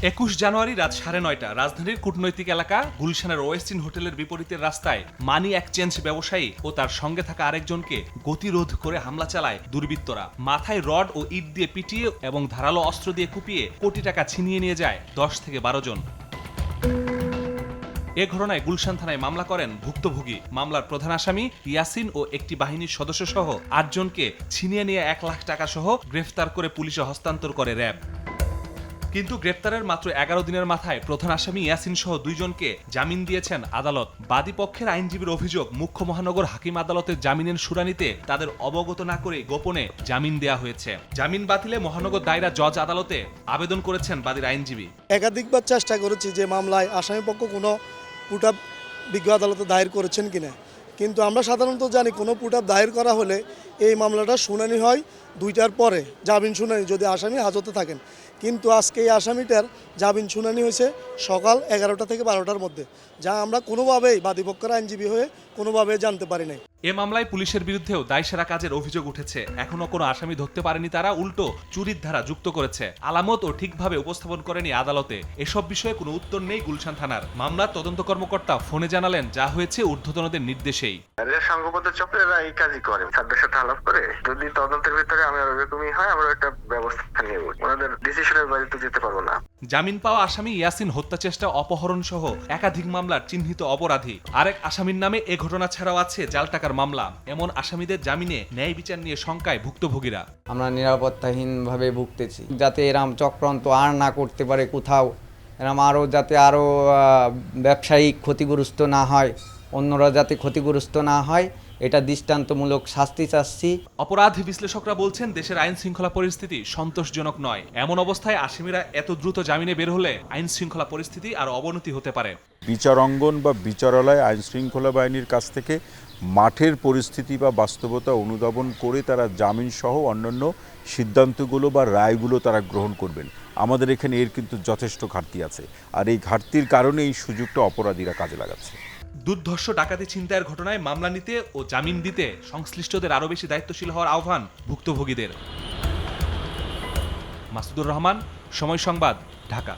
21 জানুয়ারি রাত 9:30 রাজধানীর কূটনৈতিক এলাকা গুলশানের ওয়েস্টিন হোটেলের বিপরীতের রাস্তায় মানি এক্সচেঞ্জ ব্যবসায়ী ও তার সঙ্গে থাকা আরেকজনকে গতিরোধ করে হামলা চালায় দুর্বৃত্তরা। মাথায় রড ও ইট দিয়ে পিটিয়ে এবং ধারালো অস্ত্র দিয়ে কুপিয়ে কোটি টাকা ছিনিয়ে নিয়ে যায় 10 থেকে 12 জন। এ ঘটনায় গুলশান থানায় মামলা করেন ভুক্তভোগী। মামলার প্রধান আসামি ইয়াসিন ও একটি বাহিনীর সদস্য সহ 8 জনকে ছিনিয়ে নিয়ে 1 লাখ টাকা সহ গ্রেফতার করে পুলিশে হস্তান্তর করে র্যাব। কিন্তু গ্রেপ্তারের মাত্র 11 দিনের মাথায় প্রধান আসামি ইয়াসিন সহ 2 জনকে জামিন দিয়েছেন আদালত। বাদী পক্ষের আইনজীবীর অভিযোগ, মুখ্য মহানগর হাকিম আদালতের জামিনের শুনানিতে তাদের অবগত না করে গোপনে জামিন দেয়া হয়েছে। জামিন বাতিলে মহানগর দায়রা জজ আদালতে আবেদন করেছেন বাদীর আইনজীবী। একাধিকবার চেষ্টা করেছি যে মামলায় আসামি পক্ষ কোনো পুটআপ বিজ্ঞ আদালতে দায়ের করেছেন কিনা, কিন্তু আমরা সাধারণত জানি কোনো পুটআপ দায়ের করা হলে এই মামলাটা শুনানি হয় 2টার পরে, জামিন শুনানি যদি আসামি হাজতে থাকেন। কিন্তু আজকে এই আসামিটার জামিন শুনানি হয়েছে সকাল 11টা থেকে 12টার মধ্যে, যা আমরা কোনোভাবেই বাদীপক্ষের আইনজীবী হয়ে কোনোভাবে জানতে পারি নাই। এ মামলায় পুলিশের বিরুদ্ধেও দায়সারা কাজের অভিযোগ উঠেছে। এখনো কোনো আসামি ধরতে পারেনি তারা, উল্টো চুরির ধারা যুক্ত করেছে। আলামত ও ঠিকভাবে উপস্থাপন করেনি আদালতে। এসব বিষয়ে কোনো উত্তর নেই গুলশান থানার। মামলার তদন্ত কর্মকর্তা ফোনে জানালেন, যা হয়েছে ঊর্ধ্বতনদের নির্দেশেই। সংঘবদ্ধ চক্রেরা এই কাজই করে, তাদের সাথে আলাপ করে যদি তদন্তের ভিতরে আমি এরকমই হয় আমরা একটা ব্যবস্থা নেব। ওনাদের ডিসিশনের বাইরে তো যেতে পারবো না। জামিন পাওয়া আসামি ইয়াসিন হত্যা চেষ্টা, অপহরণ সহ একাধিক মামলার চিহ্নিত অপরাধী। আরেক আসামির নামে এ ঘটনা ছাড়াও আছে জাল টাকার মামলা। এমন আসামিদের জামিনে ন্যায় বিচার নিয়ে শঙ্কায় ভুক্তভোগীরা। আমরা নিরাপত্তাহীনভাবে ভুগতেছি, যাতে এরম চক্রান্ত আর না করতে পারে কোথাও, এরম আরও যাতে আরও ব্যবসায়িক ক্ষতিগ্রস্ত না হয়, অন্যরা যাতে ক্ষতিগ্রস্ত না হয়, এটা দৃষ্টান্তমূলক শাস্তি চাচ্ছি। অপরাধ বিশ্লেষকরা বলছেন, দেশের আইন শৃঙ্খলা পরিস্থিতি সন্তোষজনক নয়। এমন অবস্থায় আসামিরা এত দ্রুত জামিনে বের হলে আইন শৃঙ্খলা পরিস্থিতি আর অবনতি হতে পারে। বিচারাঙ্গন বা বিচারালয় আইন শৃঙ্খলা বাহিনীর কাছ থেকে মাঠের পরিস্থিতি বা বাস্তবতা অনুধাবন করে তারা জামিন সহ অন্যান্য সিদ্ধান্তগুলো বা রায়গুলো তারা গ্রহণ করবেন। আমাদের এখানে এর কিন্তু যথেষ্ট ঘাটতি আছে, আর এই ঘাটতির কারণে এই সুযোগটা অপরাধীরা কাজে লাগাচ্ছে। দুর্ধর্ষ ডাকাতি ছিনতাইয়ের ঘটনায় মামলা নিতে ও জামিন দিতে সংশ্লিষ্টদের আরও বেশি দায়িত্বশীল হওয়ার আহ্বান ভুক্তভোগীদের। মাসুদুর রহমান, সময় সংবাদ, ঢাকা।